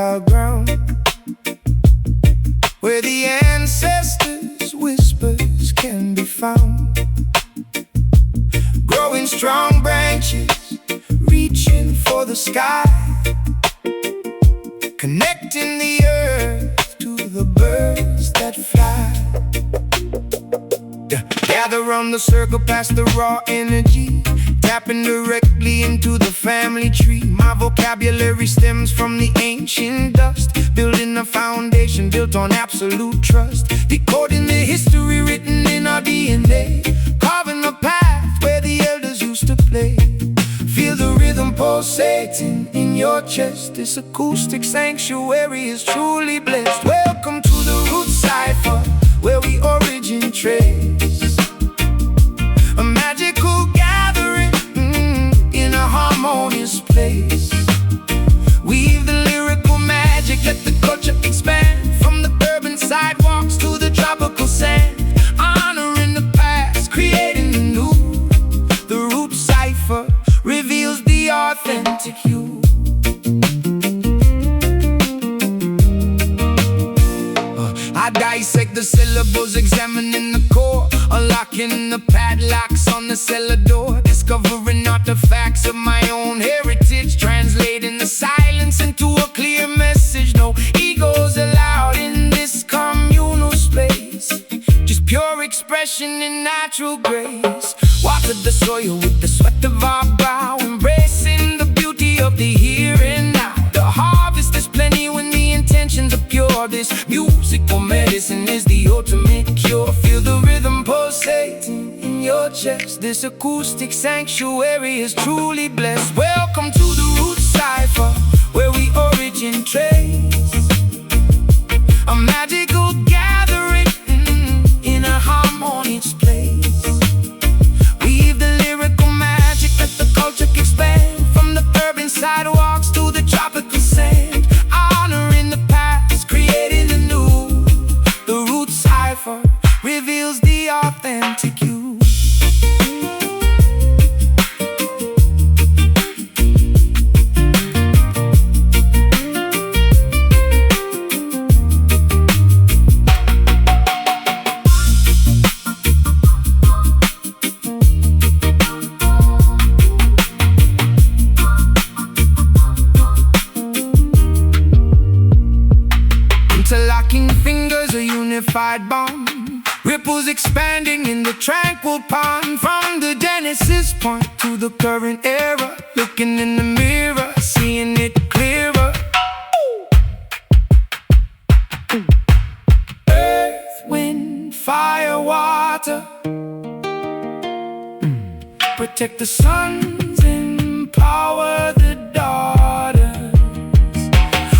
fertile ground, where the ancestors' whispers can be found. Growing strong branches, reaching for the sky, connecting the earth to the birds that fly. Gather round the circle past the raw energy, tapping directly into the family tree. My vocabulary stems from the ancient dust, building a foundation built on absolute trust. Decoding the history written in our DNA, carving a path where the elders used to play. Feel the rhythm pulsating in your chest. This acoustic sanctuary is truly blessed. Welcome to the root cipher, where we origin trace. A magical gathering in a harmonious place. Weave the lyrical magic, let the culture expand, from the urban sidewalks to the tropical sand. Honoring the past, creating the new. The root cipher reveals the authentic you. I dissect the syllables, examining the core, unlocking the padlocks on the cellar door, discovering artifacts of my own heritage, translating the silence into a clear message. No egos allowed in this communal space, just pure expression and natural grace. Water the soil with the sweat of our brow, embracing the beauty of the here and now. The harvest is plenty when the intentions are pure. This musical medicine is the ultimate cure. Feel the rhythm pulsating in your chest. This acoustic sanctuary is truly blessed. Welcome to the root cipher, where we origin trace. A magical gathering in a harmonious place. Weave the lyrical magic, let the culture expand, from the urban sidewalks to the tropical sand. Honoring the past, creating the new. The root cipher reveals the authentic you. Interlocking fingers, a unified bond, ripples expanding in the tranquil pond. From the Genesis point to the current era, looking in the mirror, seeing it clearer. Earth, wind, fire, water, protect the sons, empower the daughters.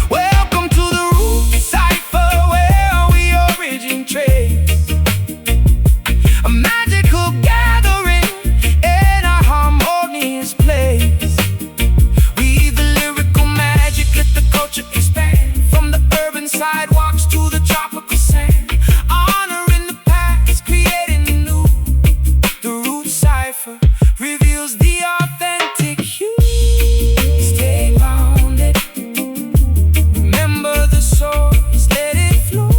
Welcome to the root cipher, where we origin trace. A magical gathering in a harmonious place. Weave the lyrical magic, let the culture expand, from the urban sidewalks to the tropical sand. Honoring the past, creating the new. The root cipher reveals the authentic you. Stay grounded, remember the source, let it flow.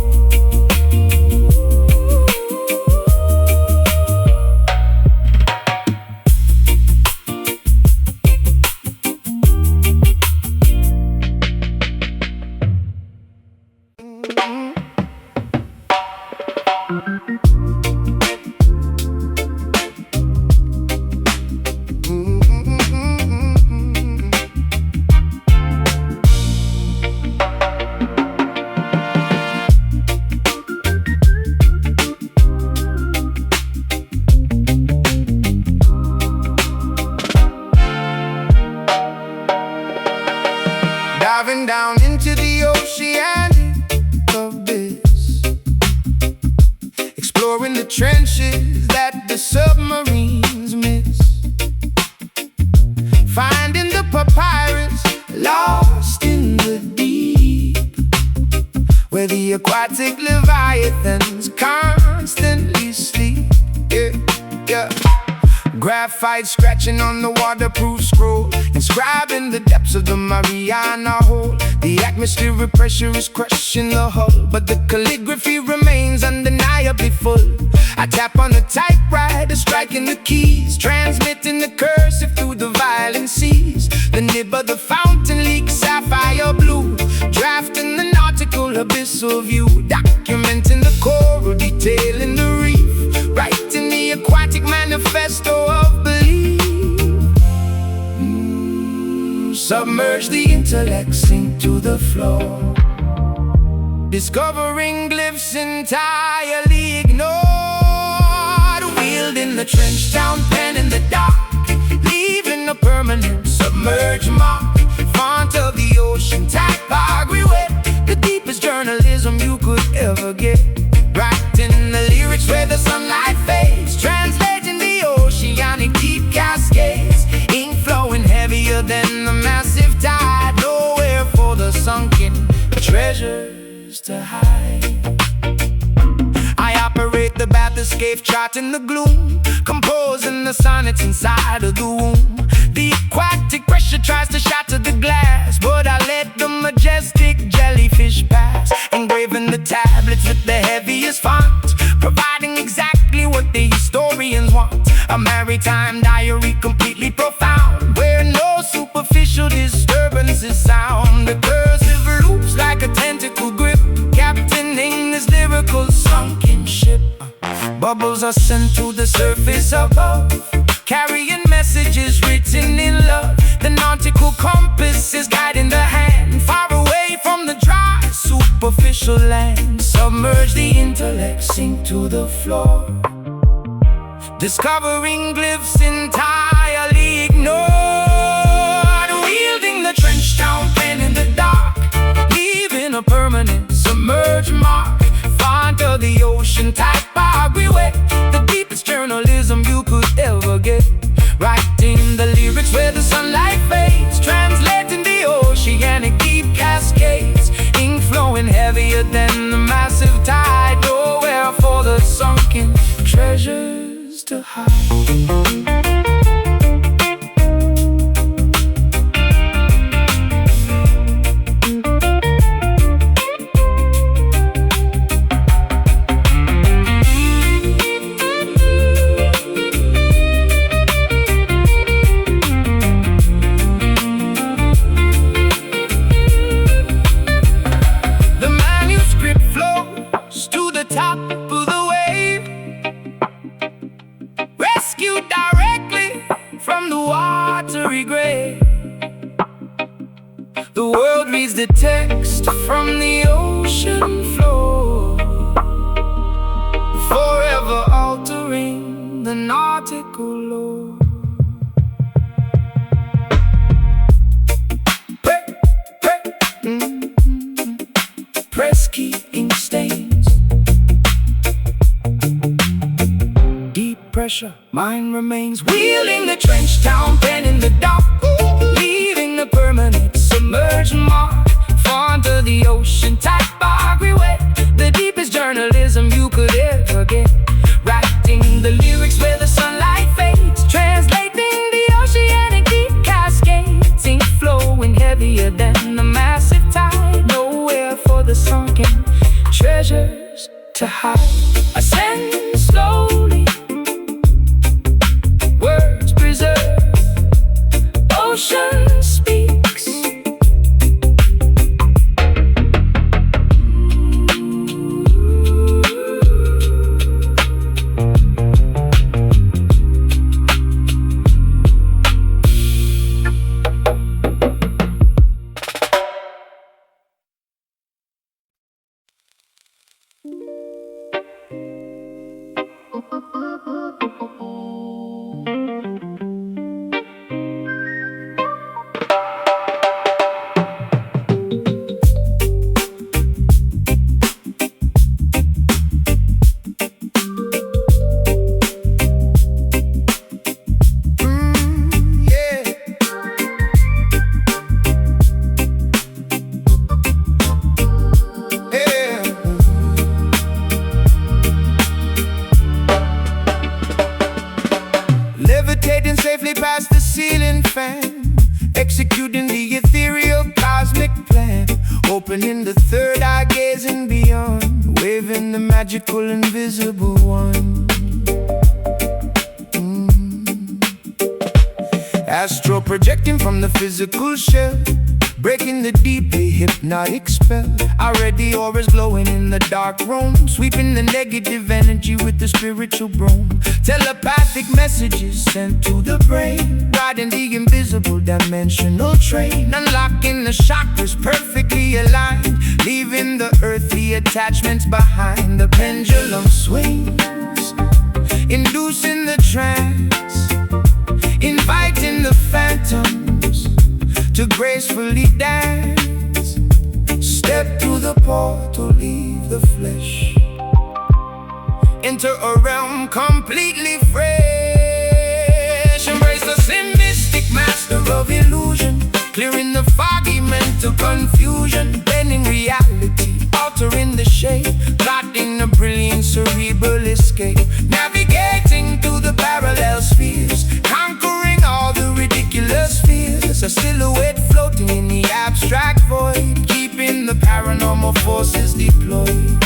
Diving down into the oceanic abyss, exploring the trenches that the submarines miss, finding the papyrus lost in the deep, where the aquatic leviathans constantly sleep. Yeah, yeah. Graphite scratching on the waterproof scroll, inscribed describing the depths of the Mariana hole. The atmospheric pressure is crushing the hull, but the calligraphy remains undeniably full. I tap on the typewriter, striking the keys, transmitting the cursive through the violent seas. The nib of the fountain leaks sapphire blue, drafting the nautical abyssal view, documenting the coral, detailing the reef, writing the aquatic manifesto of belief. Submerge the intellect, sink to the floor, discovering glyphs entirely ignored. Wielding the trench town pen in the dark, leaving a permanent submerged mark. Font of the ocean, typography wet, the deepest journalism you could ever get. Writing the lyrics where the sunlight fades, translating the oceanic deep cascades. Ink flowing heavier than the massive tide, nowhere for the sunken treasures to hide. I operate the bathyscaphe, charting the gloom, composing the sonnets inside of the womb. The aquatic pressure tries to shatter the glass, but I let the majestic jellyfish pass. Engraving the tablets with the heaviest font, providing exactly what the historians want. A maritime diary completely profound, where no superficial disturbances sound. The cursive loops like a tentacle grip, captaining this lyrical sunken ship. Bubbles are sent to the surface above, carrying messages written in love. The nautical compass is guiding the hand, far away from the dry, superficial land. Submerge the intellect, sink to the floor, discovering glyphs entirely ignored. Wielding the trench town pen in the dark, leaving a permanent submerged mark. Font of the ocean, typography wet, the deepest journalism you could ever get. Writing the lyrics where the sunlight fades, translating the oceanic deep cascades. Ink flowing heavier than the massive tide, nowhere for the sunken treasures to hide. The world reads the text from the ocean floor, forever altering the nautical lore. Press key, ink stains, deep pressure, mine remains. Wheeling the trench town pen in the dark, leaving a permanent submerged mark. Font of the ocean, typography wet, the deepest journalism you could ever get. Writing the lyrics where the sunlight fades, translating the oceanic deep cascades. Ink flowing heavier than the massive tide, nowhere for the sunken treasures to hide. Ascend slowly, words preserved, ocean speaks. Opening the third eye, gazing beyond, waving the magical invisible one. Astro projecting from the physical shell, breaking the deeply hypnotic spell. Already auras glowing in the dark room, sweeping the negative energy with the spiritual broom. Telepathic messages sent to the brain, riding the invisible dimensional train. Unlocking the chakras perfectly aligned, leaving the earthly attachments behind. The pendulum swings, inducing the trance, inviting the phantoms to gracefully dance. Step through the portal, leave the flesh, enter a realm completely fresh. Embrace the slim mystic master of illusion, clearing the foggy mental confusion. Bending reality, altering the shape, plotting a brilliant cerebral escape. Navigating through the parallel spheres, conquering all the ridiculous fears. A silhouette floating in the abstract void, keeping the paranormal forces deployed.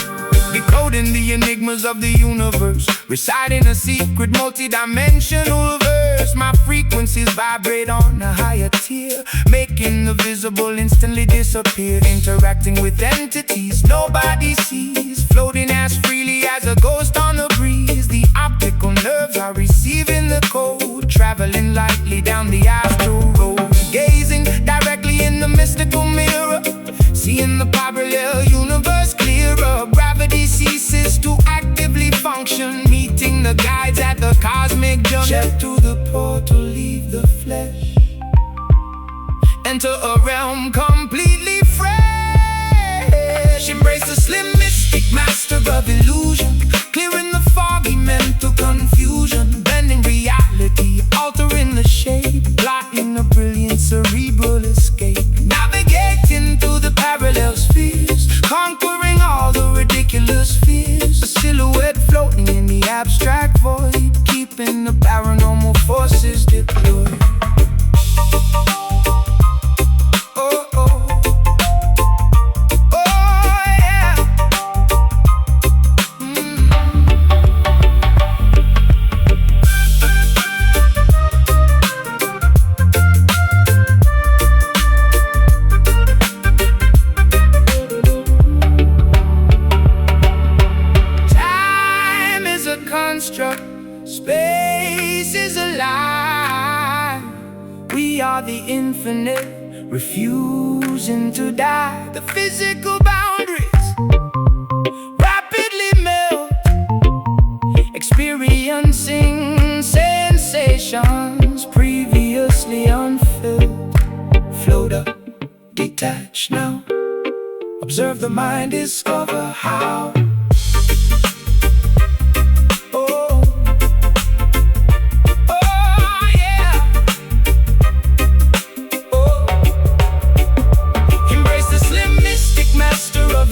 Decoding the enigmas of the universe, reciting a secret multi-dimensional verse. My frequencies vibrate on a higher tier, making the visible instantly disappear. Interacting with entities nobody sees, floating as freely as a ghost on the breeze. The optical nerves are receiving the code, traveling lightly down the astral road. Gazing directly in the mystical mirror, seeing the parallel universe clearer. Gravity ceases to actively function, meeting the guides at the cosmic junction. Step through the portal, leave the flesh, enter a realm completely fresh. Embrace the slim mystic master of illusion, clearing the foggy mental confusion. Bending reality, altering the shape, plotting a brilliant cerebral escape. Navigating through the parallel spheres, conquering all the ridiculous fears. A silhouette floating in the abstract void, keeping the paranormal forces deployed. Oh, oh. Oh, yeah. Time is a construct, space is a lie. We are the infinite, refusing to die. The physical boundaries rapidly melt, experiencing sensations previously unfelt. Float up, detach now, observe the mind, discover how.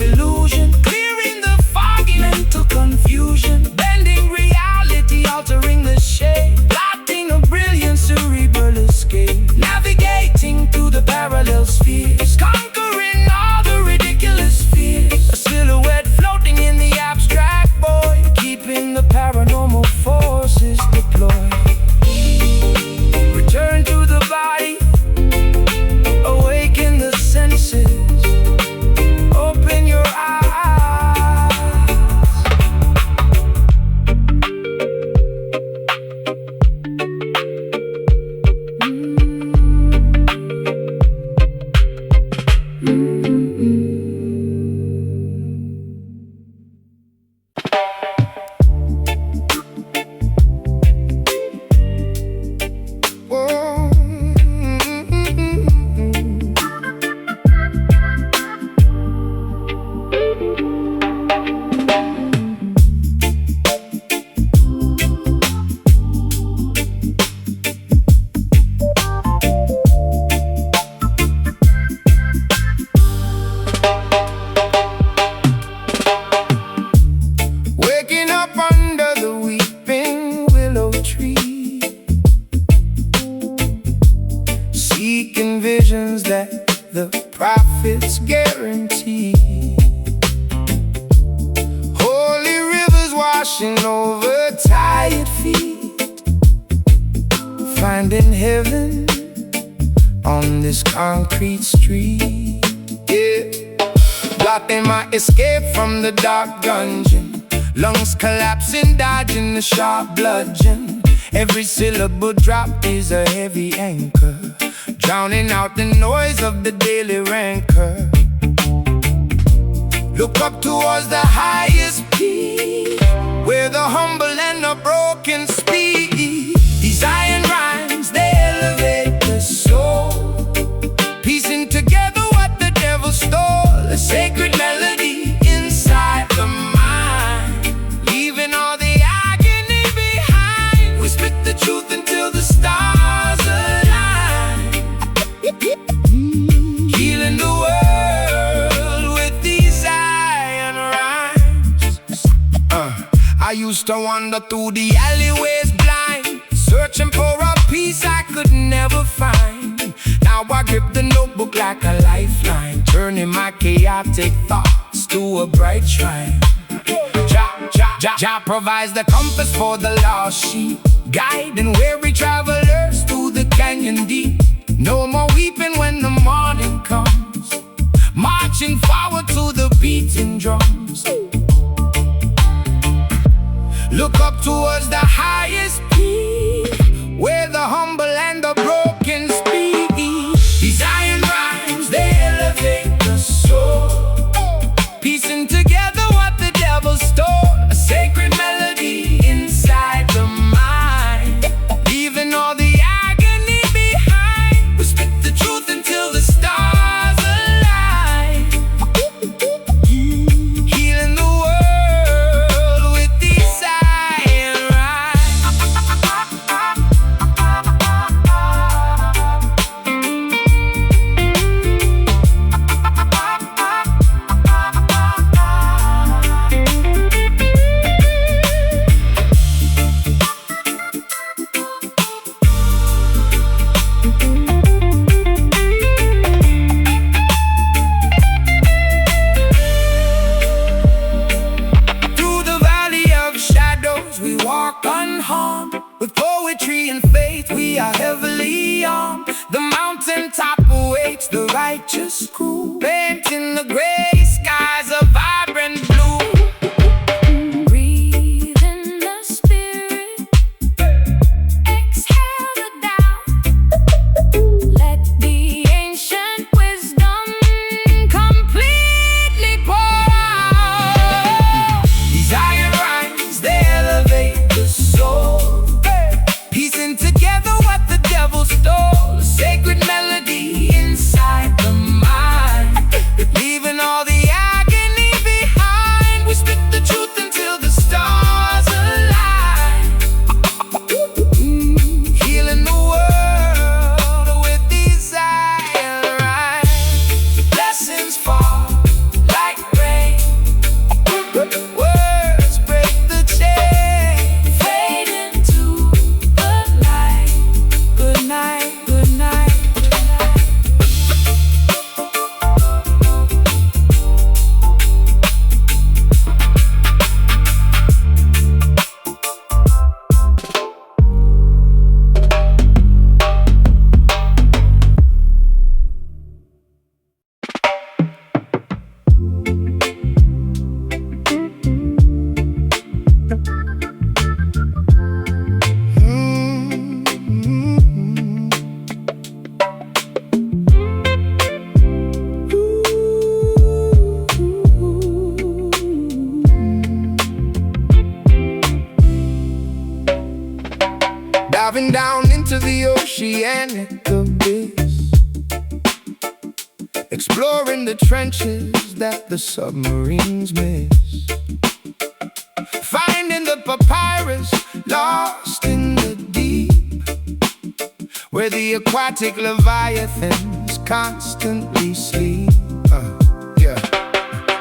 Illusion, clearing the foggy mental confusion. Bending reality, altering the shape, plotting a brilliant cerebral escape. Navigating through the parallel spheres, conquering all the ridiculous fears. A silhouette floating in the marching over tired feet, finding heaven on this concrete street. Yeah, blocking my escape from the dark dungeon, lungs collapsing, dodging the sharp bludgeon. Every syllable drop is a heavy anchor, drowning out the noise of the daily rancor. Look up towards the highest peak, where the humble and the broken speak. These iron rhymes, they elevate the soul, piecing together what the devil stole. A sacred melody inside the mind, leaving all the agony behind. We spit the truth until the stars align, healing the world with these iron rhymes. I used to wander through the alleyways blind, searching for a peace I could never find. Now I grip the notebook like a lifeline, turning my chaotic thoughts to a bright shrine. Jah provides the compass for the lost sheep, guiding weary travelers through the canyon deep. No more weeping when the morning comes, marching forward to the beating drums. Look up towards the highest peak, where the humble and the broken speak. These iron rhymes, they elevate the soul, piecing together what the devil stole. A sacred melody inside the mind, leaving all the agony behind. We spit the truth until the stars align, healing the world with these iron rhymes. Through the valley of shadows we walk unharmed, with poetry and faith we are heavily armed. The mountaintop awaits the righteous crew, painting the gray skies a vibrant blue. Breathe in the spirit, exhale the doubt. Let the ancient wisdom completely pour out. These iron rhymes, they elevate the soul, piecing together what the devil stole. A sacred melody inside the mind, leaving all the agony behind. We spit the truth until the stars align, healing the world with these iron rhymes. Blessings fall like rain, words break the chain, fade into the light. Good night, good night, good night. Diving down into the oceanic abyss, exploring the trenches that the submarines miss, finding the papyrus lost in the deep, where the aquatic leviathans constantly sleep.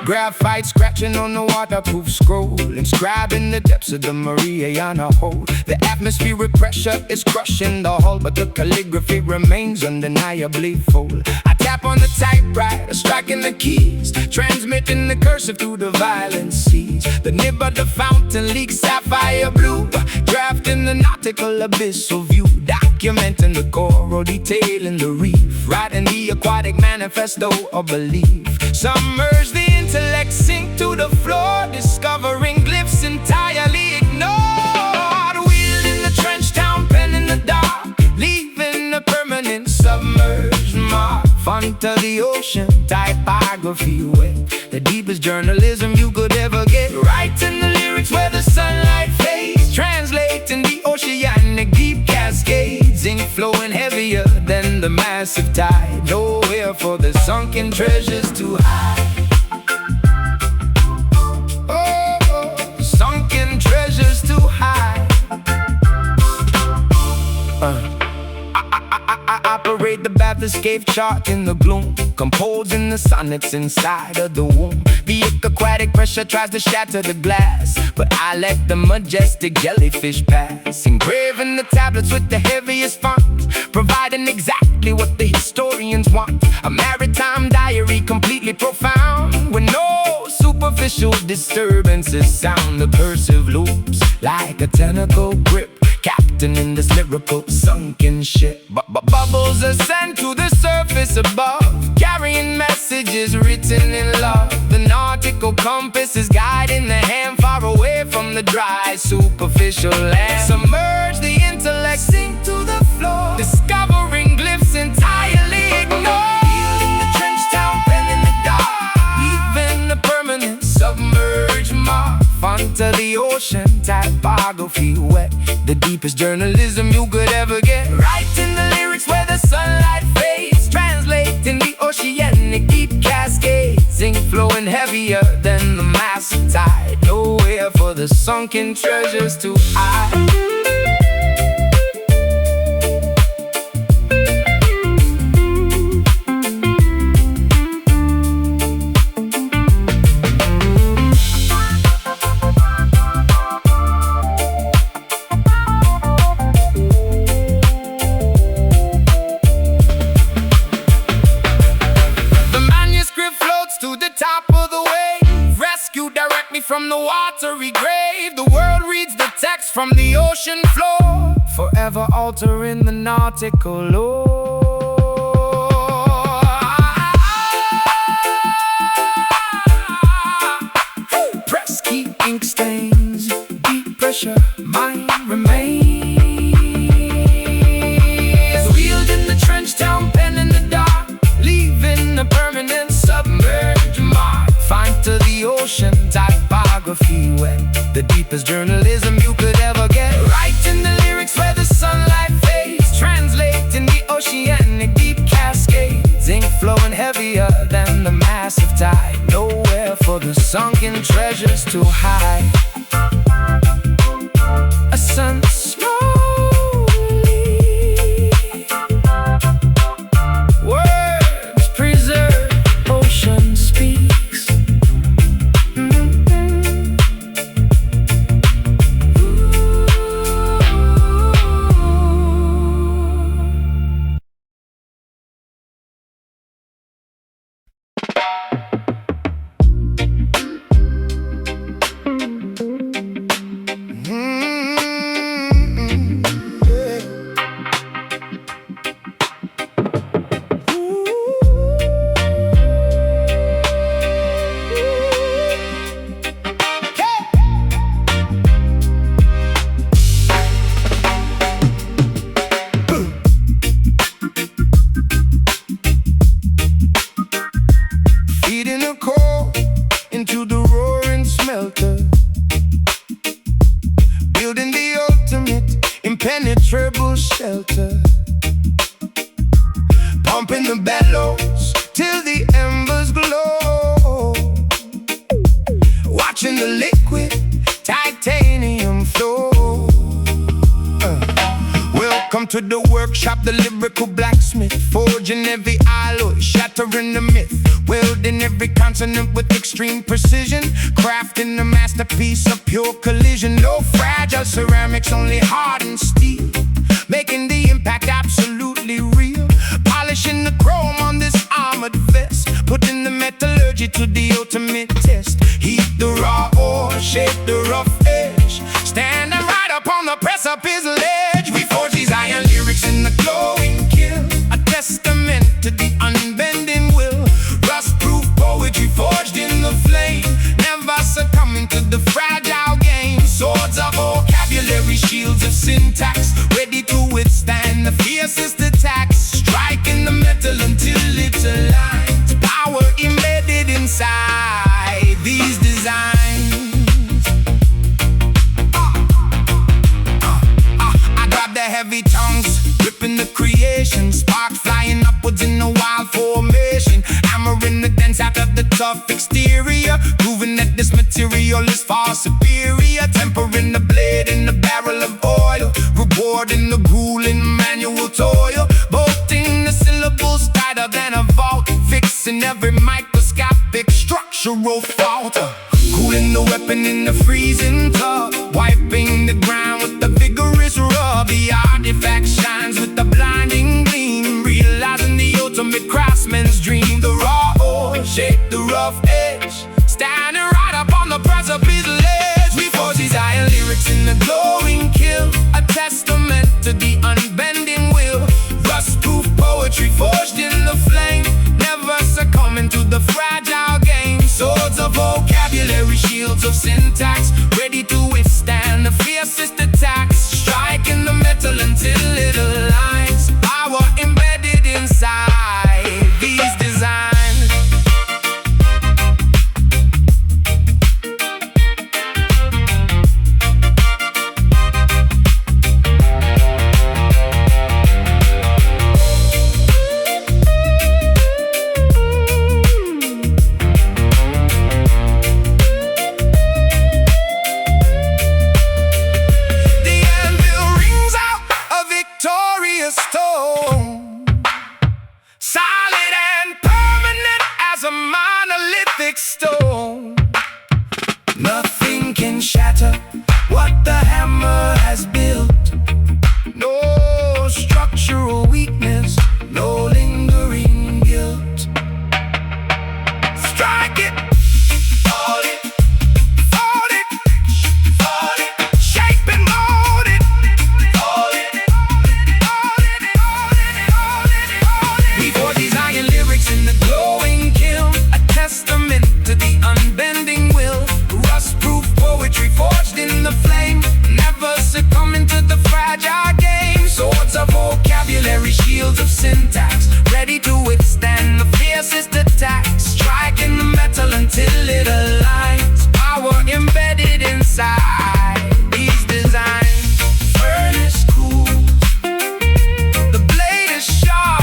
Graphite scratching on the waterproof scroll, inscribing the depths of the Mariana Hold. The atmospheric pressure is crushing the hull, but the calligraphy remains undeniably full. I tap on the typewriter, striking the keys, transmitting the cursive through the violent seas. shades. The nib of the fountain leaks sapphire blue, drafting the nautical abyssal view, documenting the coral, detailing the reef, writing the aquatic manifesto of belief. Submerge the intellect, sink to the floor, discovering glyphs entirely ignored. Wielding the trench town pen in the dark, leaving a permanent submerged mark. Font of the ocean, typography wet, the deepest journalism you could ever get. Writing the lyrics where the sunlight fades, translating the oceanic deep cascades. Ink flowing heavier than the massive tide, nowhere for the sunken treasures to hide. Oh, sunken treasures to hide. I operate the bath escape chart in the gloom, composing the sonnets inside of the womb. The aquatic pressure tries to shatter the glass, but I let the majestic jellyfish pass. Engraving the tablets with the heaviest font, providing exactly what the historians want. A maritime diary completely profound, with no superficial disturbances. Sound the cursive loops like a tentacle grip, captain in this lyrical sunken ship. Bubbles ascend to the surface above, carrying messages written in love. The nautical compass is guiding the hand far away from the dry superficial land. Submerge the intellect, sink to the floor, discovering glyphs entirely ignored. Wielding the trench town pen in the dark, leaving a permanent submerged mark. Font of the ocean, typography wet, the deepest journalism you could ever get. Writing the lyrics where the sunlight fades, translating the oceanic deep cascades. Ink flowing heavier than the massive tide, nowhere for the sunken treasures to hide. From the watery grave, the world reads the text from the ocean floor, forever altering the nautical lore. Press key, ink stains, deep pressure, mind remains. Wielding the trench town pen in the dark, leaving a permanent submerged mark. Font to the ocean, typography wet, the deepest journalism you could ever get. Writing the lyrics where the sunlight fades, translating the oceanic deep cascades. Ink flowing heavier than the massive tide, nowhere for the sunken treasures to hide. A sun slowly, words preserve, ocean speaks. impenetrable shelter, pumping the bellows till the embers glow, watching the liquid titanium flow. Welcome to the workshop, the lyrical blacksmith, forging every alloy, shattering the myth, welding every consonant with extreme precision, crafting a masterpiece of pure collision. No fragile ceramics, only hardened steel, making the impact absolutely real, polishing the chrome on this armored vest, putting the metallurgy to the ultimate test. Heat the raw ore, shape the rough edge. Standing right up on the precipice ledge, we forge these iron lyrics in the glowing kill, a testament to the unbending will. Rust-proof poetry forged in the flame, never succumbing to the fragile game. Swords of vocabulary, shields of syntax, ready to withstand the fiercest attacks. Striking the metal until it aligns, power embedded inside these designs. I grab the heavy tongues, ripping the creation, sparks flying upwards in a wild formation. Hammering the dents out of the tough exterior, proving that this material is far superior. Tempering the blade in the barrel of oil, rewarding the grueling manual toil. Bolting the syllables tighter than a vault, fixing every microscopic structural fault. Cooling the weapon in the freezing tub, wiping the ground with the vigorous rub. The artifact shines with the blinding gleam, realizing the ultimate craftsman's dream. The raw ore shaped the rough edge, standing right up on the precipice ledge. We forge these iron lyrics in the glowing kill, a testament to the unbending will. Rust-proof poetry forged in the flame, never succumbing to the fragile game. Swords of vocabulary, shields of syntax, ready to withstand the fiercest attacks. Striking the metal until it aligns, power embedded inside these designs. Stone, solid and permanent as a monolithic stone. Nothing can shatter what the hammer has built. No structural weakness, no lingering guilt. Strike it, fold it, fold it, fold it, shape and mold it, fold it. In the glowing kiln, a testament to the unbending will. Rust-proof poetry forged in the flame, never succumbing to the fragile game. Swords of vocabulary, shields of syntax, ready to withstand the fiercest attacks. Striking the metal until it aligns, power embedded inside these designs. Furnace cool, the blade is sharp,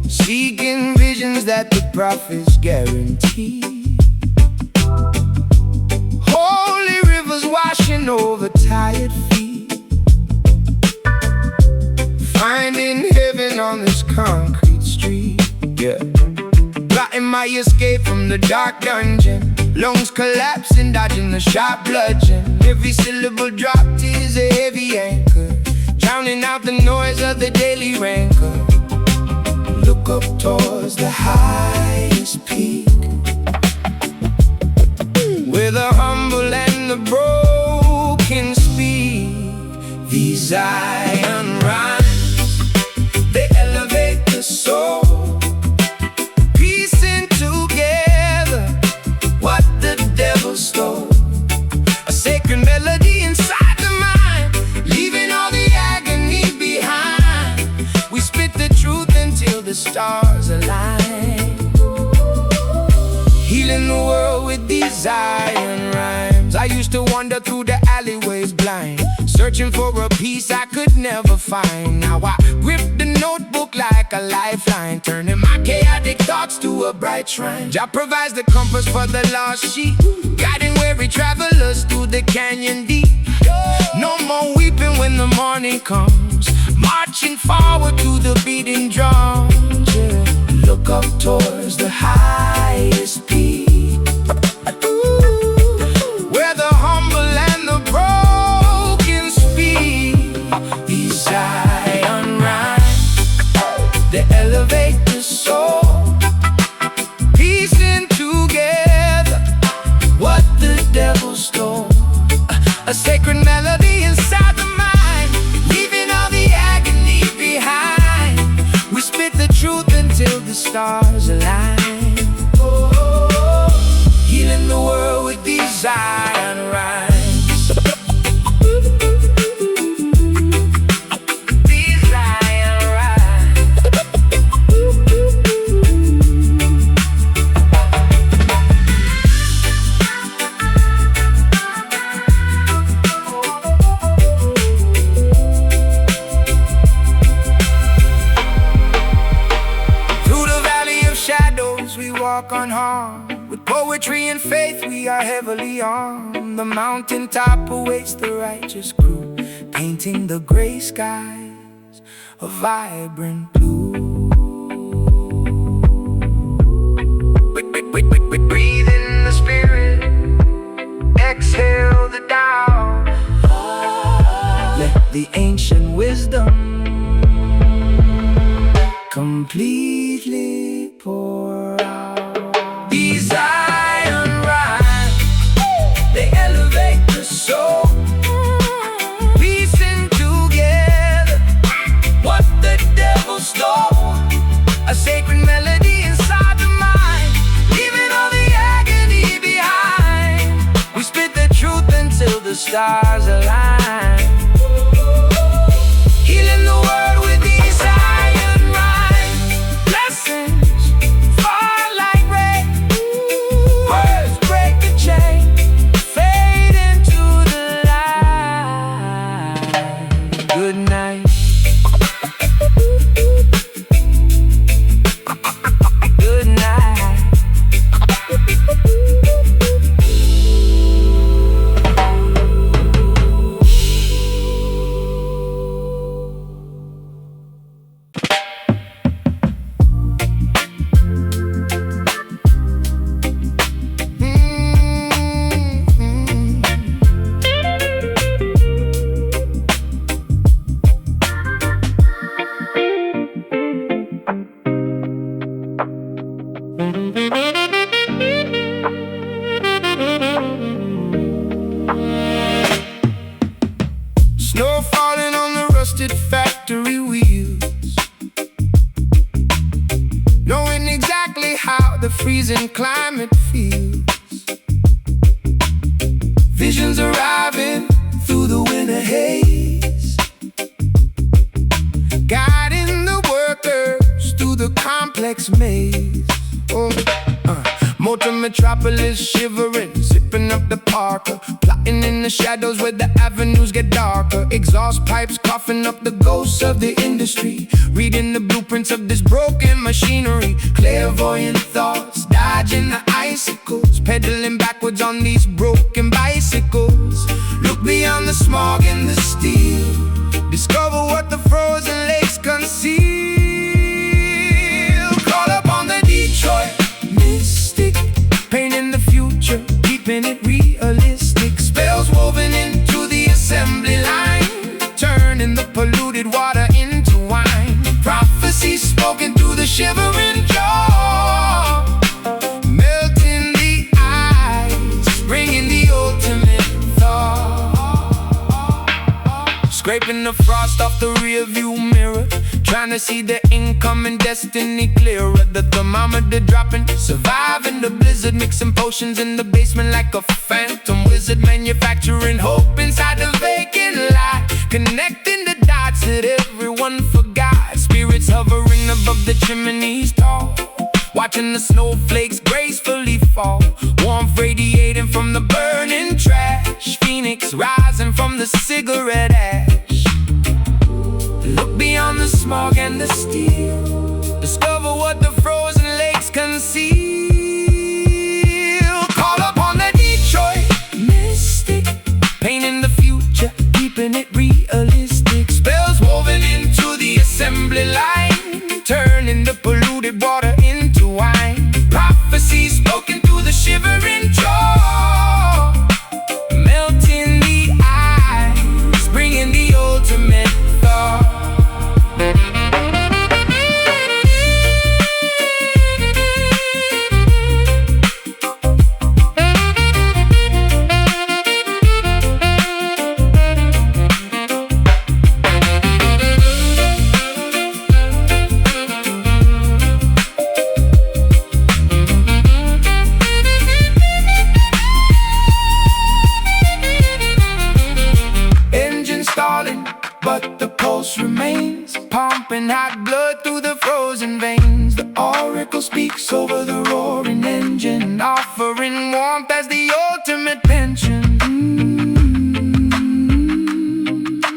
seeking visions that the prophets guarantee. Holy rivers washing over tired feet, finding heaven on this concrete street. Yeah, plotting my escape from the dark dungeon, lungs collapsing, dodging the sharp bludgeon. Every syllable dropped is a heavy anchor, drowning out the noise of the daily rancor. Look up towards the highest peak, where the humble and the broken speak. These iron rhymes, they elevate the soul, piecing together what the devil stole. A sacred melody inside the mind, leaving all the agony behind. We spit the truth until the stars align. Healing the world with these iron rhymes. I used to wander through the alleyways blind, searching for a piece I could never find. Now I grip the notebook like a lifeline, turning my chaotic thoughts to a bright shrine. Jah provides the compass for the lost sheep, guiding weary travelers through the canyon deep. No more weeping when the morning comes, marching forward to the beating drums. Yeah. Look up towards the highest peak, where the humble and the broken speak. These Zion rhymes, they elevate the soul, piecing together what the devil stole. A sacred melody inside the mind, leaving all the agony behind. We spit the truth until the stars align. Oh, healing the world with these Zion rhymes. These Zion rhymes. We walk unharmed, with poetry and faith we are heavily armed. The mountaintop awaits the righteous crew, painting the gray skies a vibrant blue. Breathe in the spirit, exhale the Tao. Let the ancient wisdom completely pour out. These iron rhymes, they elevate the soul, piecing together what the devil stole. A sacred melody inside the mind, leaving all the agony behind. We spit the truth until the stars align. Healing the world with these iron rhymes. Blessings fall like rain, words break the chain, fade into the light. Good night. Good night. Snow falling on the rusted factory wheels, knowing exactly how the freezing climate feels. Visions arriving through the winter haze, guiding the workers through the complex maze. Oh, motor metropolis shivering, zipping up the Parker, plotting in the shadows where the avenues get darker. Exhaust pipes coughing up the ghosts of the industry, reading the blueprints of this broken machinery. Clairvoyant thoughts, dodging the icicles, pedaling backwards on these broken bicycles. Look beyond the smog and the steel, discover what the frozen lakes conceal. Call up on the Detroit mystic, painting the future, keeping it realistic. Spells woven into the assembly line, turning the polluted water into wine. Prophecies spoken through the shivering jaw, melting the ice, bringing the ultimate thaw. Scraping the frost off the rearview mirror, trying to see the incoming destiny clearer. The thermometer dropping, surviving the blizzard, mixing potions in the basement like a phantom wizard. Manufacturing hope inside the vacant lot, connecting the dots that everyone forgot. Spirits hovering above the chimneys tall, watching the snowflakes gracefully fall. Warmth radiating from the burning trash, Phoenix rising from the cigarette ash. Look beyond the smog and the steel, discover what the frozen lakes conceal. Call upon the Detroit mystic, painting the future, keeping it realistic. Spells woven into the assembly line, turning the polluted water into wine. Prophecies spoken through the shivering jaw, melting the ice, bringing the ultimate thaw. But the pulse remains, pumping hot blood through the frozen veins. The oracle speaks over the roaring engine, offering warmth as the ultimate pension.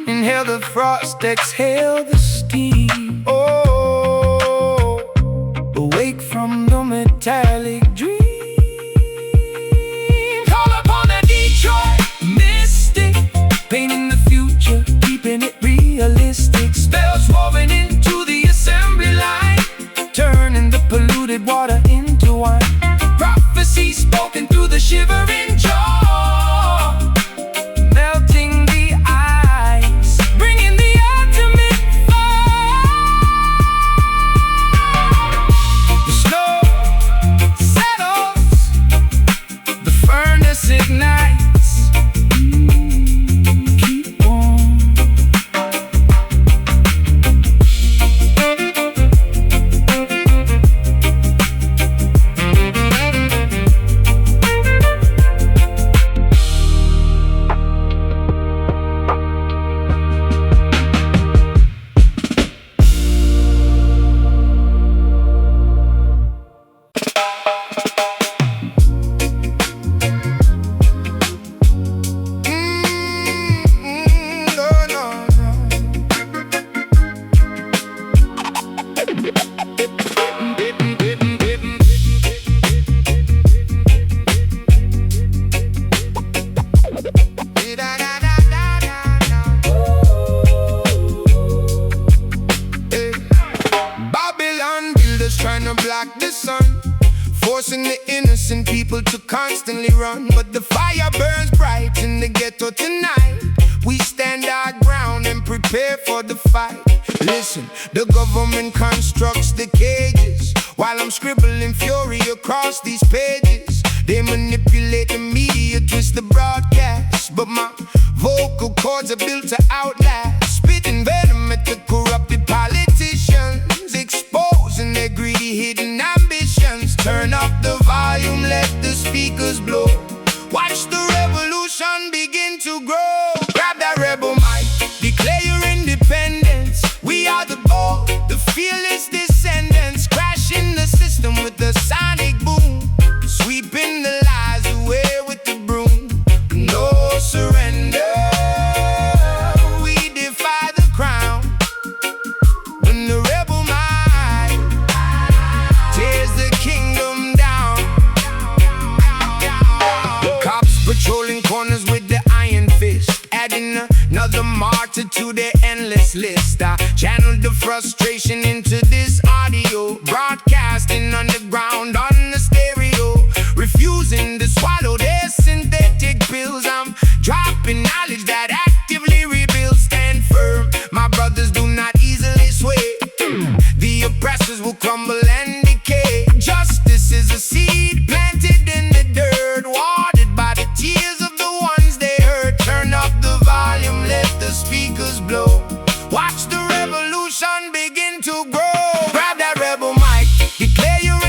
Inhale the frost, exhale the steam. Oh, awake from the metallic dream. Call upon the Detroit mystic, painting the future, keeping it realistic. Spells woven into the assembly line, turning the polluted water into wine. Prophecy spoken through the shivering jaw, melting the ice, bringing the ultimate fall. The snow settles, the furnace ignites. Trying to block the sun, forcing the innocent people to constantly run. But the fire burns bright in the ghetto tonight. We stand our ground and prepare for the fight. Listen, the government constructs the cages while I'm scribbling fury across these pages. They manipulate the media, twist the broadcast, but my vocal cords are built to outlast. Spitting venom at the corrupted politicians, exposing their greedy hidden ambitions. Turn up the volume, let the speakers blow. Watch the revolution begin to grow. Grab that rebel mic, declare your independence. We are the bold, the fearless descendants, crashing the system with the sonic boom, sweeping the lies away with the broom. No surrender, we defy the crown. When the rebel mind tears the kingdom down. Cops patrolling corners with the iron fist, adding another martyr to their endless list. I channeled the frustration into this audio, broadcasting underground on the stereo, refusing to swallow their synthetic pills. I'm dropping knowledge that actively rebuilds. Stand firm, my brothers, do not easily sway. The oppressors will crumble and decay. Justice is a seed planted in the dirt, watered by the tears of the ones they hurt. Turn up the volume, let the speakers blow. Watch the revolution begin to grow. Grab that rebel mic, declare your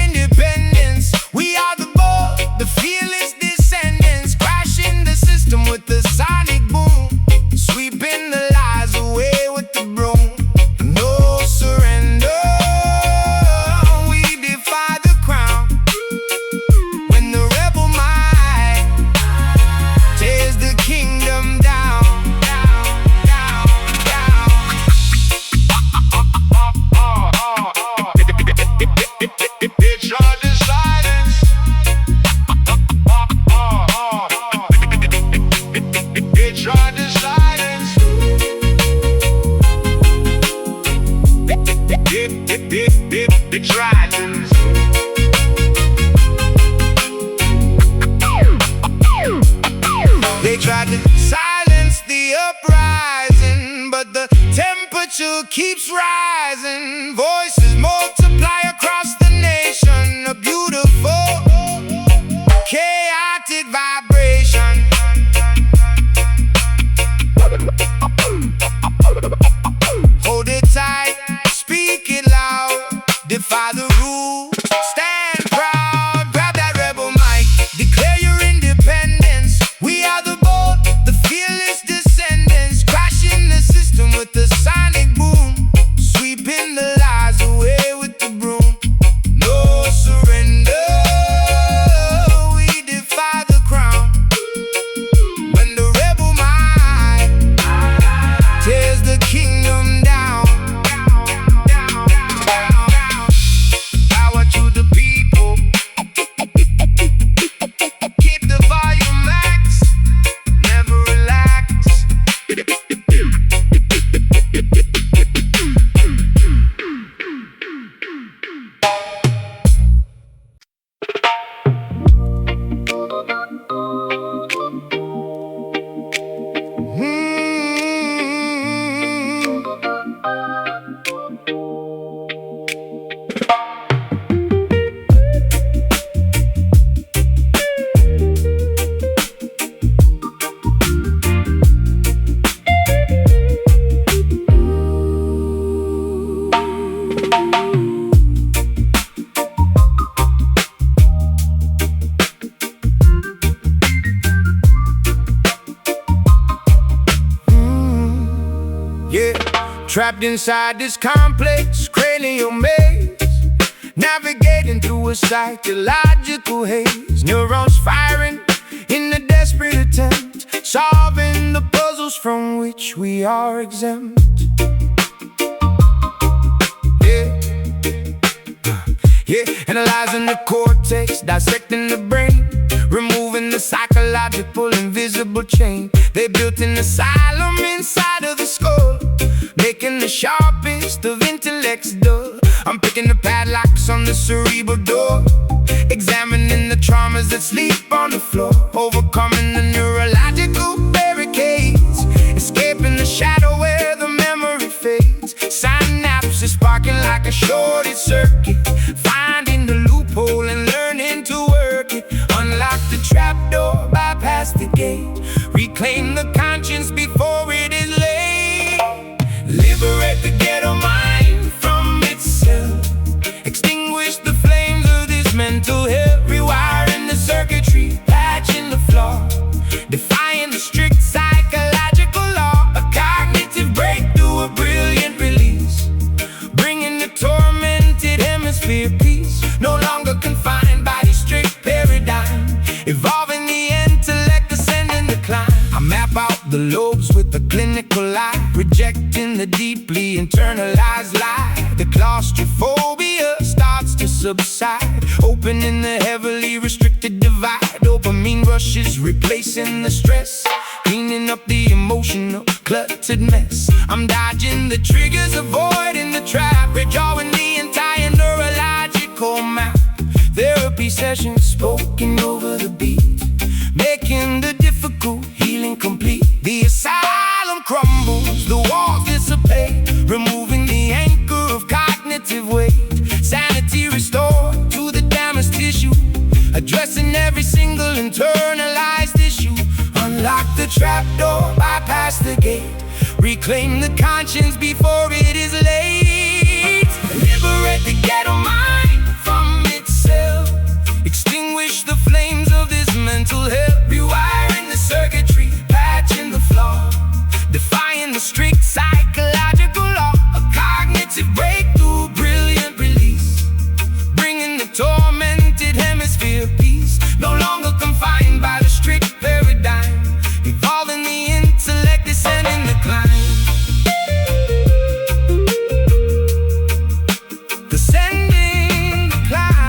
Trapped inside this complex cranial maze, navigating through a psychological haze. Neurons firing in a desperate attempt, solving the puzzles from which we are exempt. Analyzing the cortex, dissecting the brain, removing the psychological invisible chain. They built an asylum inside of the skull, making the sharpest of intellects dull. I'm picking the padlocks on the cerebral door, examining the traumas that sleep on the floor, overcoming the neurological barricades, escaping the shadow where the memory fades. Synapses sparking like a shorted circuit, finding the loophole and learning to work it. Unlock the trapdoor, bypass the gate, reclaim the conscience before it is late. Liberate the ghetto mind from itself, extinguish the flames of this mental hell, rewiring the circuitry, patching the flaw, defying the strict psychological law. A cognitive breakthrough, a brilliant release, bringing the tormented hemisphere peace. No longer confined by the strict paradigm, evolving the intellect, ascending the climb. I map out the lobes with a clinical eye, rejecting the deeply internalized lie. The claustrophobia starts to subside, opening the heavily restricted divide. Dopamine rushes, replacing the stress, cleaning up the emotional cluttered mess. I'm dodging the triggers, avoiding the trap, redrawing the entire neurological map. Therapy sessions spoken over the beat, making the difficult healing complete. The asylum crumbles, the walls dissipate, removing the anchor of cognitive weight. Sanity restored to the damaged tissue, addressing every single internalized issue. Unlock the trapdoor, bypass the gate, reclaim the conscience before it is late. Liberate the ghetto mind from itself, extinguish the flames of this mental hell, rewiring the circuitry, patching the flaw, defying the strict psychological law. A cognitive breakthrough, brilliant release, bringing the tormented hemisphere peace. No longer confined by the strict paradigm, evolving the intellect, descending the climb. Descending the climb.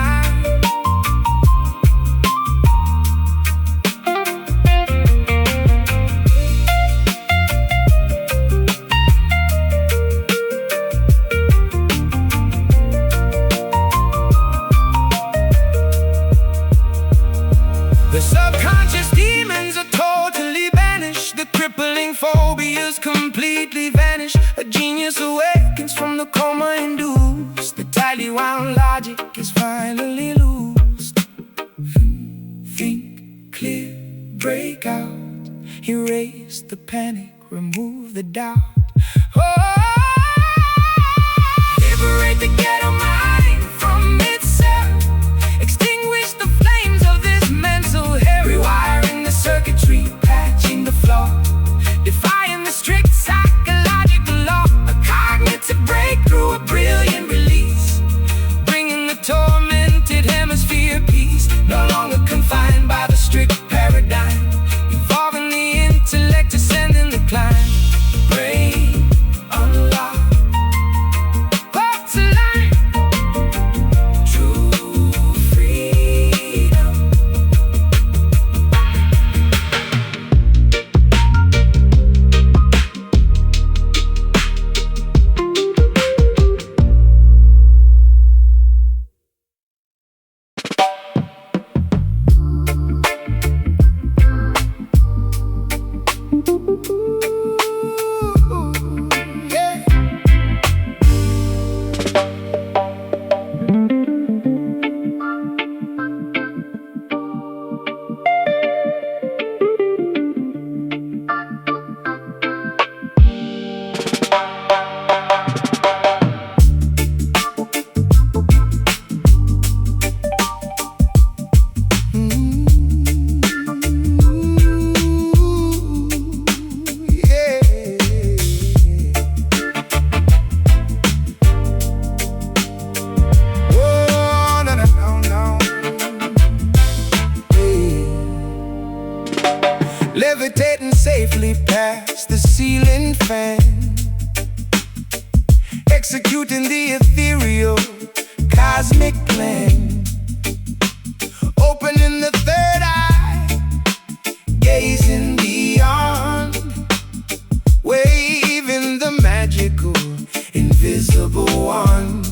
The subconscious demons are totally banished, the crippling phobias completely vanish. A genius awakens from the coma induced, the tightly wound logic is finally loosed. Think clear, break out, erase the panic, remove the doubt. Oh, liberate the ghetto mind from itself, extinguish the flames of this mental hell, rewiring the circuitry, patching the flaw, defying the strict psychological law. A cognitive breakthrough, a brilliant release, bringing the tormented hemisphere peace. No longer confined by the strict paradigm, evolving the intellect, ascending the climb. Brain unlocked, brought to life, safely past the ceiling fan, executing the ethereal cosmic plan. Opening the third eye, gazing beyond, waving the magical invisible wand.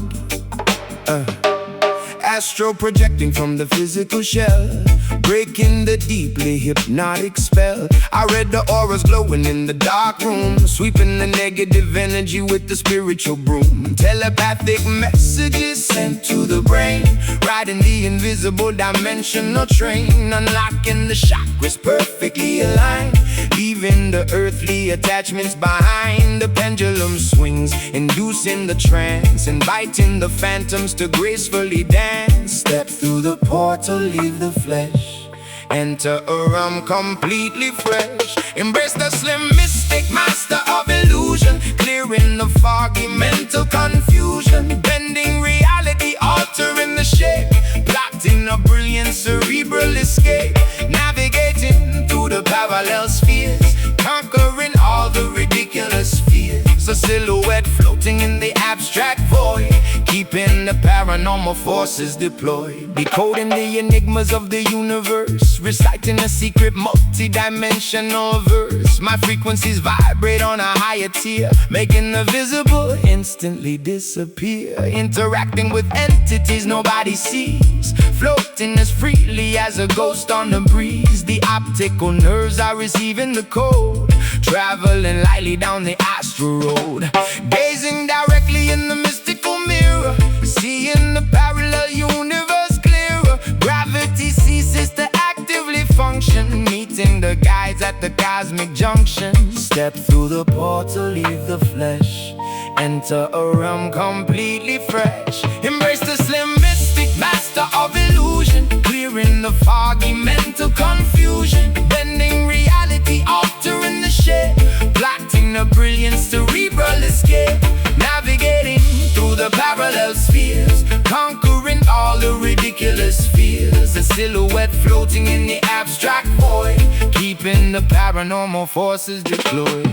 Astro projecting from the physical shell, breaking the deeply hypnotic spell. I read the auras glowing in the dark room, sweeping the negative energy with the spiritual broom. Telepathic messages sent to the brain, riding the invisible dimensional train, unlocking the chakras perfectly aligned, leaving the earthly attachments behind. The pendulum swings, inducing the trance, inviting the phantoms to gracefully dance. Step through the portal, leave the flesh, enter a realm completely fresh. Embrace the slim mystic, master of illusion, clearing the foggy mental confusion, bending reality, altering the shape, plotting a brilliant cerebral escape, navigating through the parallel spheres, conquering all the ridiculous fears. A silhouette floating in the abstract void, keeping the paranormal forces deployed, decoding the enigmas of the universe, reciting a secret multi-dimensional verse. My frequencies vibrate on a higher tier, making the visible instantly disappear, interacting with entities nobody sees, floating as freely as a ghost on the breeze. The optical nerves are receiving the code, traveling lightly down the astral road, gazing directly in the mystical mirror, seeing the parallel universe clearer. Gravity ceases to actively function, meeting the guides at the cosmic junction. Step through the portal, leave the flesh, enter a realm completely fresh. Embrace the slim mystic, master of illusion, clearing the foggy mental confusion, bending reality, altering the shape, plotting a brilliant cerebral escape, navigating through the parallel spheres, conquering all the ridiculous fears. A silhouette floating in the abstract void, keeping the paranormal forces deployed.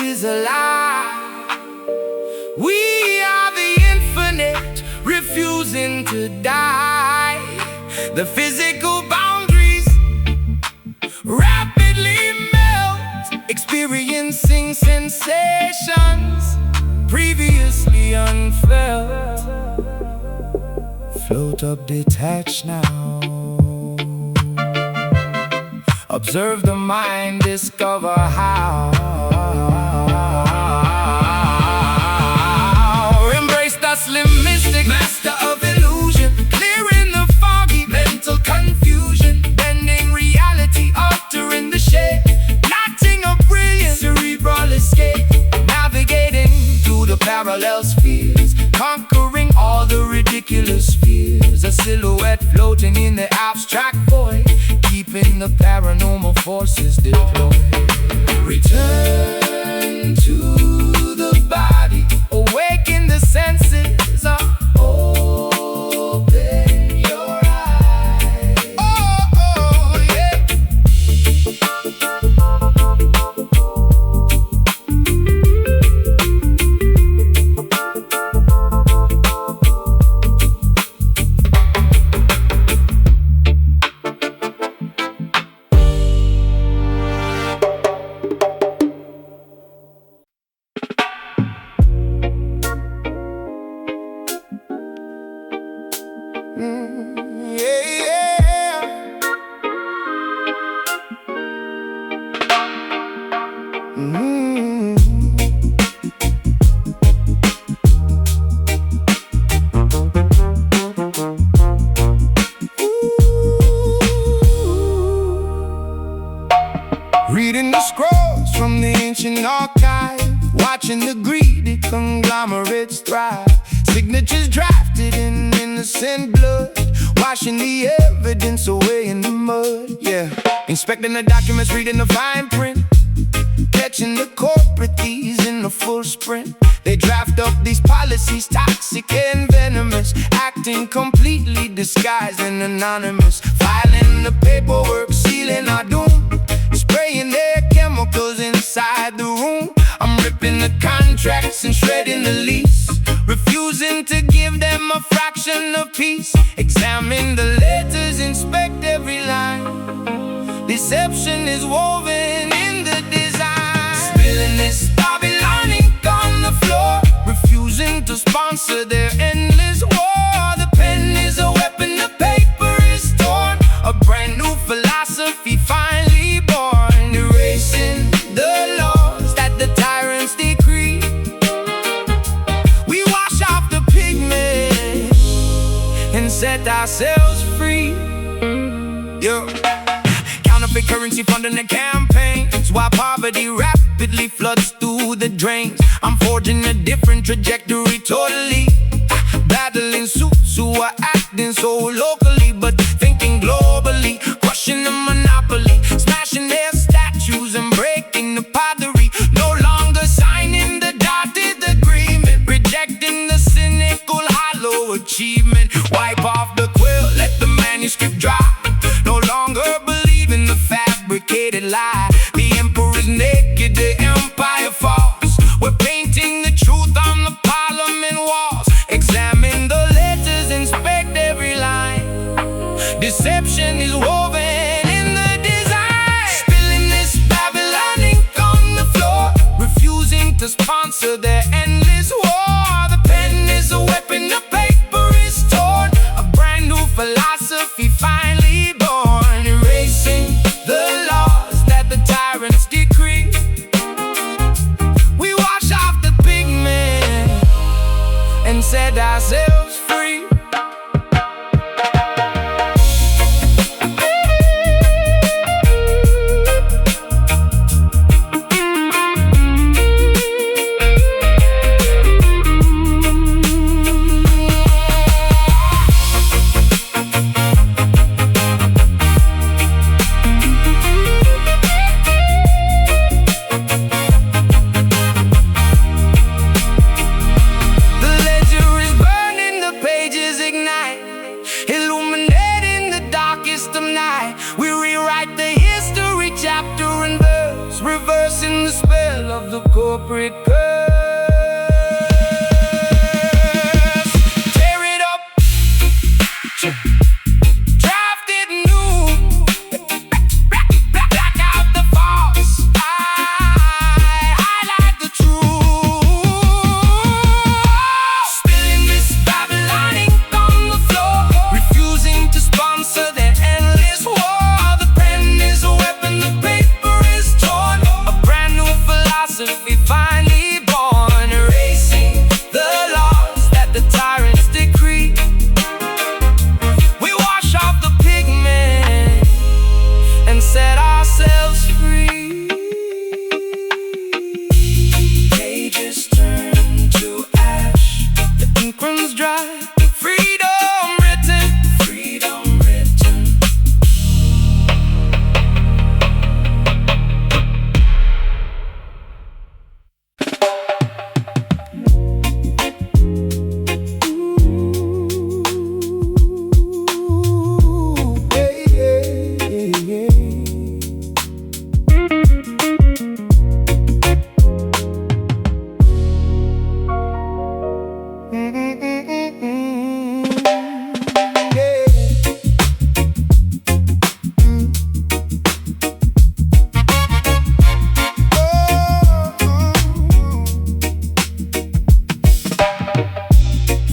Is a lie. We are the infinite, refusing to die. The physical boundaries rapidly melt, experiencing sensations previously unfelt. Float up detached now, observe the mind, discover how. Embrace the slim mystic, master of illusion, clearing the foggy mental confusion, bending reality, altering the shape, plotting a brilliant cerebral escape, navigating through the parallel spheres, conquering all the ridiculous fears. A silhouette floating in the abstract void, keeping the paranormal forces deployed. Return to the body, awaken the senses, open your eyes. Oh, yeah. Reading the scrolls from the ancient archive, watching the greedy conglomerates thrive. Signatures drafted in innocent blood, washing the evidence away in the mud, yeah. Inspecting the documents, reading the fine print, catching the corporate thieves in the full sprint. They draft up these policies, toxic and venomous, acting completely disguised and anonymous. Filing the paperwork, sealing our doom, spraying their chemicals inside the room. I'm ripping the contracts and shredding the lease, refusing to give them a fraction of peace. Examine the letters, inspect every line. Deception is woven in the design. Spilling this Babylon ink on the floor, refusing to sponsor their endless war. The pen is a weapon, the paper is torn, a brand new philosophy finally born, erasing the laws that the tyrants decree. We wash off the pigment and set ourselves free. Yo. Counterfeit currency funding the campaigns, while poverty rapidly floods through the drains. I'm forging a different trajectory totally, battling suits who are acting so locally but thinking globally, crushing the monopoly, smashing their statues and breaking the pottery. No longer signing the dotted agreement, rejecting the cynical hollow achievement. Wipe off the quill, let the manuscript dry. No longer believe in the fabricated lie. The emperor's naked, the empire falls. We're painting the truth on the parliament walls. Examine the letters, inspect every line. Deception is woven in the design. Spilling this Babylon ink on the floor, refusing to sponsor their endless war. The pen is a weapon, the paper is torn, a brand new philosophy finally born, erasing the laws that the tyrants decree. We wash off the pigment and set ourselves free. We rewrite the history chapter and verse, reversing the spell of the corporate curse. Tear it up, draft it new, black out the false, highlight the truth. Spilling this Babylon ink on the floor, refusing to sponsor their endless war. The pen is a weapon, the paper is torn, a brand new philosophy finally born, erasing the laws that the tyrants decree. We wash off the pigment and set ourselves free. Pages turn to ash, the ink runs dry. Freedom written, freedom written.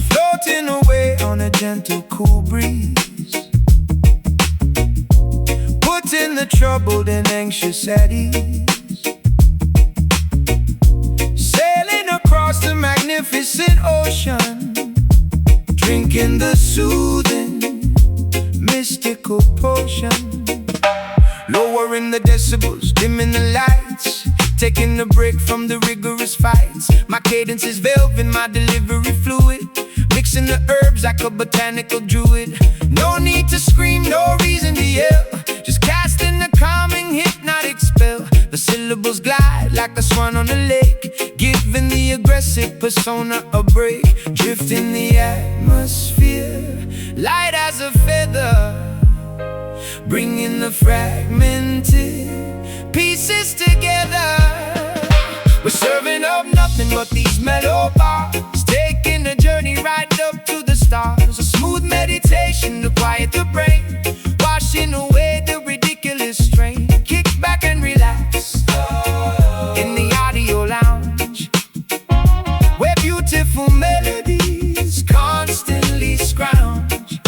Floating away on a gentle, cool breeze, putting the troubled and anxious at ease. Sailing across the magnificent ocean, drinking the soothing, mystical potion. Lowering the decibels, dimming the lights, taking a break from the rigorous fights. My cadence is velvet, my delivery fluid, mixing the herbs like a botanical druid. No need to scream, no reason to yell, just casting a calming hypnotic spell. The syllables glide like a swan on a lake, giving the aggressive persona a break. Drift in the atmosphere, light as a feather, bringing the fragmented pieces together. We're serving up nothing but these mellow bars, taking a journey right up to the stars. A smooth meditation to quiet the brain, washing away the ridiculous strain. Kick back and relax in the audio lounge, where beautiful melodies constantly scrounge.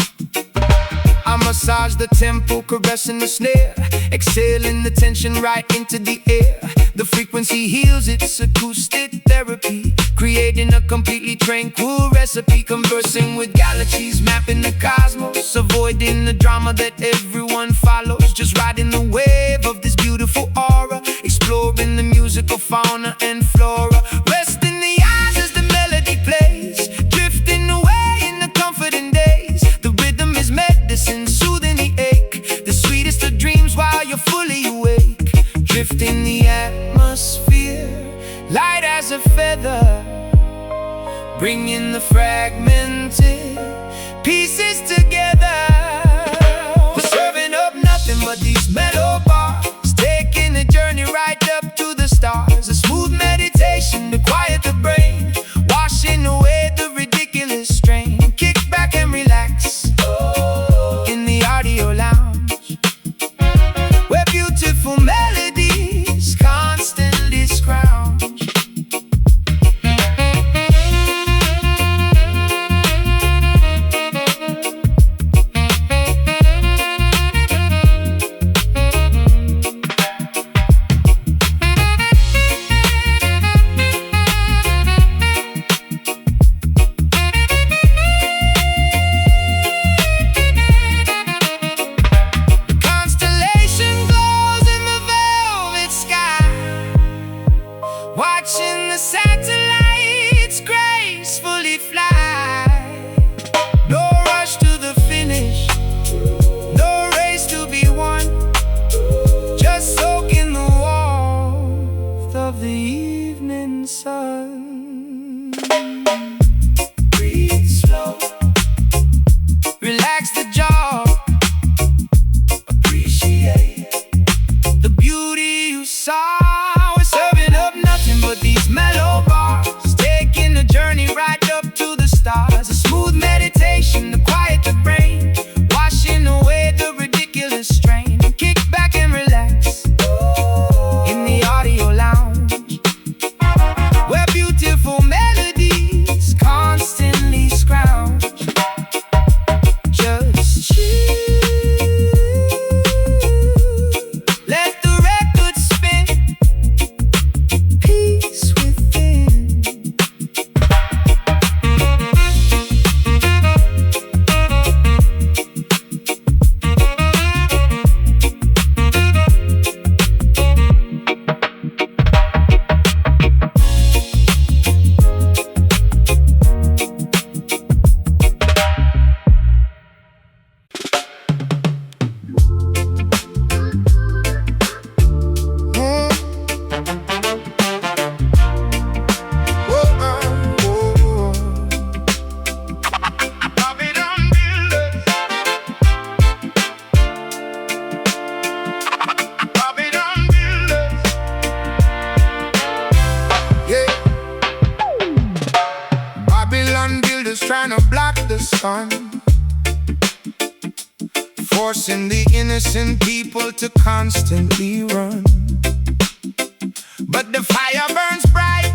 I massage the tempo, caressing the snare, exhaling the tension right into the air. The frequency heals, it's acoustic therapy, creating a completely tranquil recipe. Conversing with galaxies, mapping the cosmos, avoiding the drama that everyone follows. Just riding the wave of this beautiful aura, exploring the musical fauna and flora. Rest in the eyes as the melody plays, drifting away in the comforting days. The rhythm is medicine, soothing the ache, the sweetest of dreams while you're fully awake. Drift in the atmosphere, light as a feather, bringing the fragmented pieces together. We're serving up nothing but these mellow bars, taking a journey right up to the stars. A smooth meditation to quiet the brain, washing away the ridiculous strain. Kick back and relax in the audio lounge, where beautiful melodies constantly scrounge. Watching the satellites gracefully fly. No rush to the finish, no race to be won, just soaking the warmth of the evening sun. Breathe slow, relax the jaw, appreciate the beauty you saw. But these mellow bars, taking a journey right up to the stars. A smooth meditation to quiet the brain, washing away the ridiculous strain. Kick back and relax in the audio lounge, where beautiful melodies constantly scrounge. Just chill, let the record spin. Trying to block the sun, forcing the innocent people to constantly run. But the fire burns bright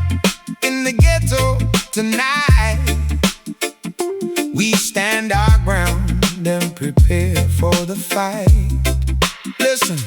in the ghetto tonight. We stand our ground and prepare for the fight. Listen,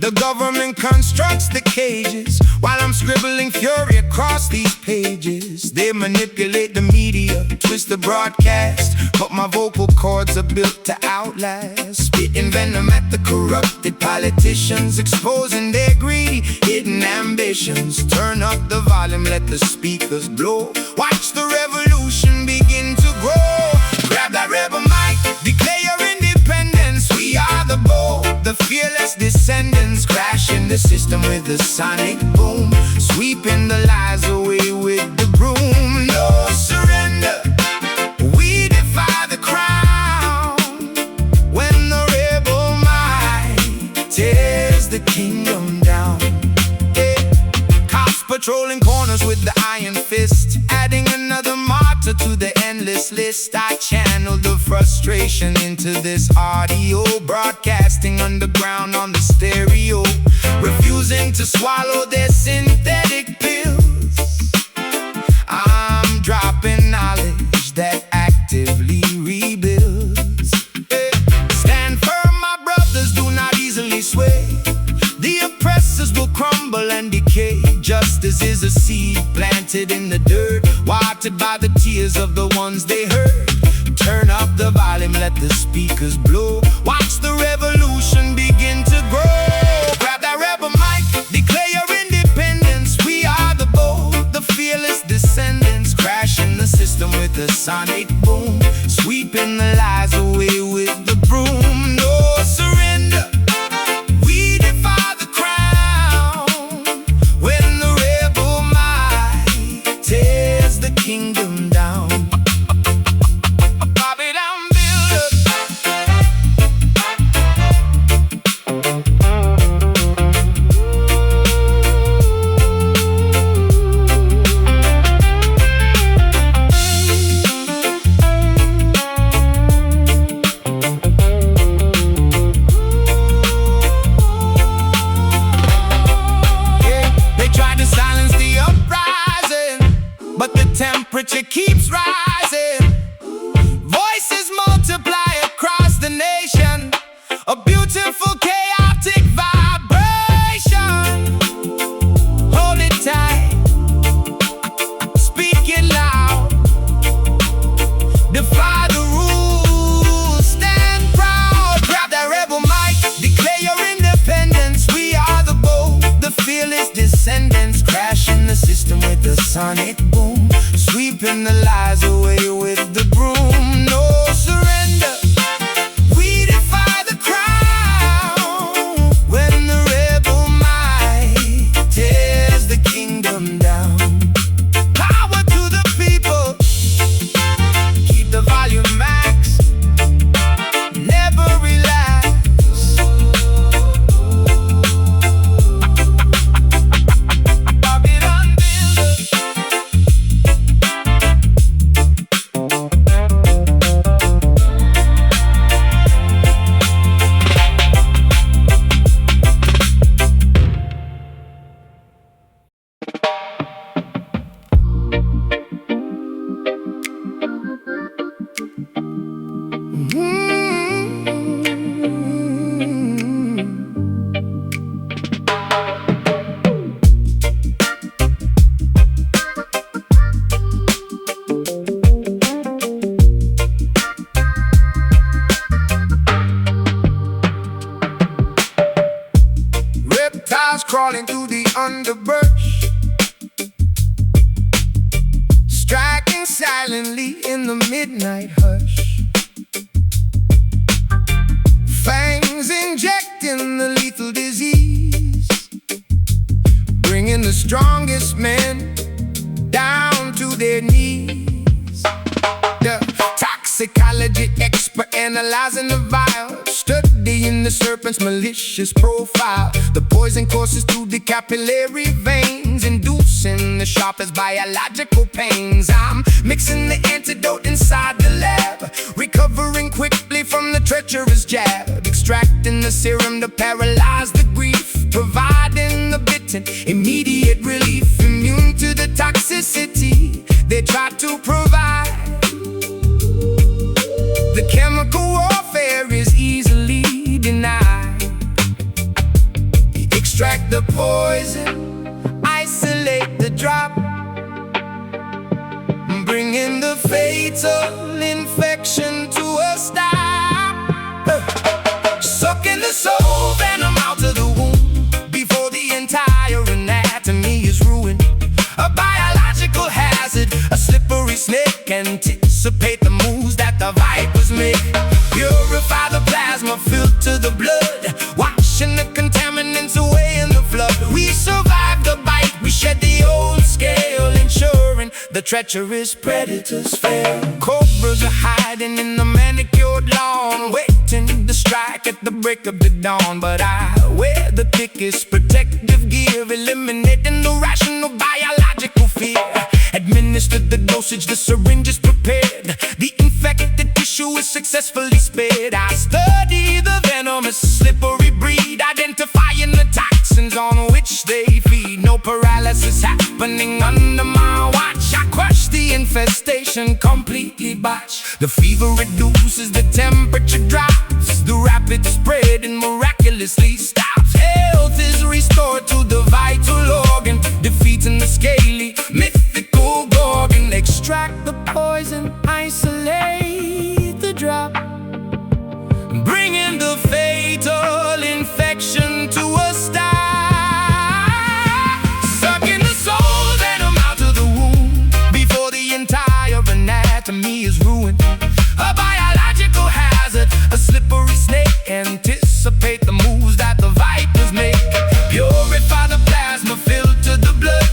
The government constructs the cages while I'm scribbling fury across these pages. They manipulate the media, twist the broadcast, but my vocal cords are built to outlast. Spitting venom at the corrupted politicians, exposing their greedy, hidden ambitions. Turn up the volume, let the speakers blow. Watch the revolution begin to grow. Grab that rebel mic, declare your independence. We are the bold, the fearless descendants, crashing the system with a sonic boom, sweeping the lies away with the broom. No surrender, we defy the crown. When the rebel might tears the kingdom down. Cops patrolling corners with the iron fist, adding another martyr to the endless list. I channel the frustration into this audio, broadcasting underground on the stereo, refusing to swallow their synthetic pills. I'm dropping knowledge that actively rebuilds. Stand firm, my brothers, do not easily sway. The oppressors will crumble and decay. Justice is a seed planted in the dirt, watered by the tears of the ones they hurt. Turn up the volume, let the speakers blow. Watch the revolution begin to grow. Grab that rebel mic, declare your independence. We are the bold, the fearless descendants, crashing the system with a sonic boom, sweeping the lies away with the broom. No surrender, we defy the crown. When the rebel might tears the kingdom down. But the temperature keeps rising. Voices multiply across the nation. A beautiful chaotic vibration. Hold it tight, speak it loud. Defy the rules, stand proud. Grab that rebel mic, declare your independence. We are the bold, the fearless descendants, crashing the system with the sonic boom, sweeping the lies away with the broom. No surrender, we defy the crown. When the rebel might tears the kingdom down. Power to the people, keep the volume max, never relax. Crawling through the underbrush, striking silently in the midnight hush. Fangs injecting the lethal disease, bringing the strongest men down to their knees. The toxicology expert analyzing the vial, studying the serpent's malicious profile. The poison courses through the capillary veins, inducing the sharpest biological pains. I'm mixing the antidote inside the lab, recovering quickly from the treacherous jab, extracting the serum to paralyze the grief, providing the bitten immediate relief, immune to the toxicity they try to provide. The chemical warfare is easily denied. extract the poison, isolate the drop, bringing the fatal infection to a stop. Sucking the soul venom out of the wound before the entire anatomy is ruined. A biological hazard, a slippery snake. Anticipate the moves that the vipers make. Purify the plasma, filter the blood, washing the contaminants away in the flood. We survive the bite, we shed the old scale, ensuring the treacherous predators fail. Cobras are hiding in the manicured lawn, waiting to strike at the break of the dawn. But I wear the thickest protective gear, eliminating the rational biological fear. Administered the dosage, the syringe is prepared, the infected tissue is successfully spared. I study the venomous slippery breed, identifying the toxins on which they feed. No paralysis happening under my watch. I crush the infestation, completely botch. The fever reduces, the temperature drops, the rapid spreading miraculously stops. Health is restored to the vital organ, defeating the scaly, mythical gorgon. Extract the poison, isolate the drop, bringing the fatal infection to a stop. Sucking the soul venom out of the wound before the entire anatomy is ruined. A biological hazard, a slippery snake. Anticipate the moves that the vipers make. Purify the plasma, filter the blood,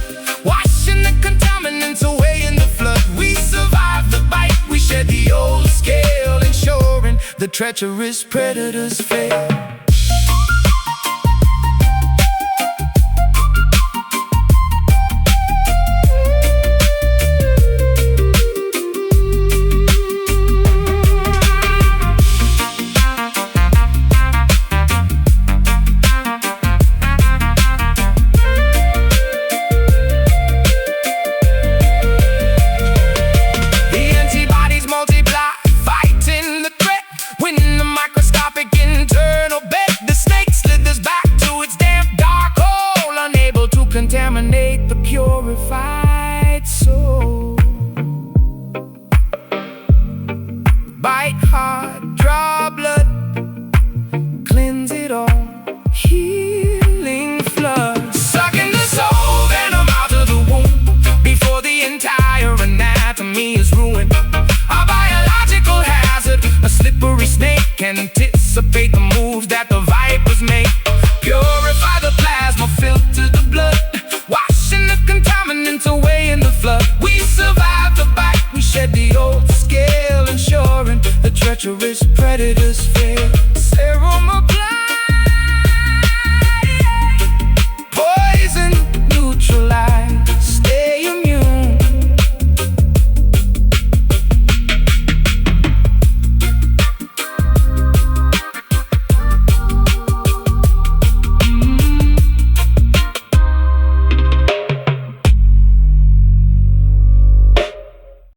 washing the contaminants away in the flood. We survive the bite, we shed the old scale, ensuring the treacherous predators fail. Contaminate the purified soul. Bite hard, draw blood, cleanse it all, healing flood. Sucking the soul venom out of the womb before the entire anatomy is ruined. A biological hazard, a slippery snake. Anticipate the moves that the vipers make. Purify the plasma, filter the blood, washing the contaminants away in the flood. We survive the bite, we shed the old scale, ensuring the treacherous predators fail.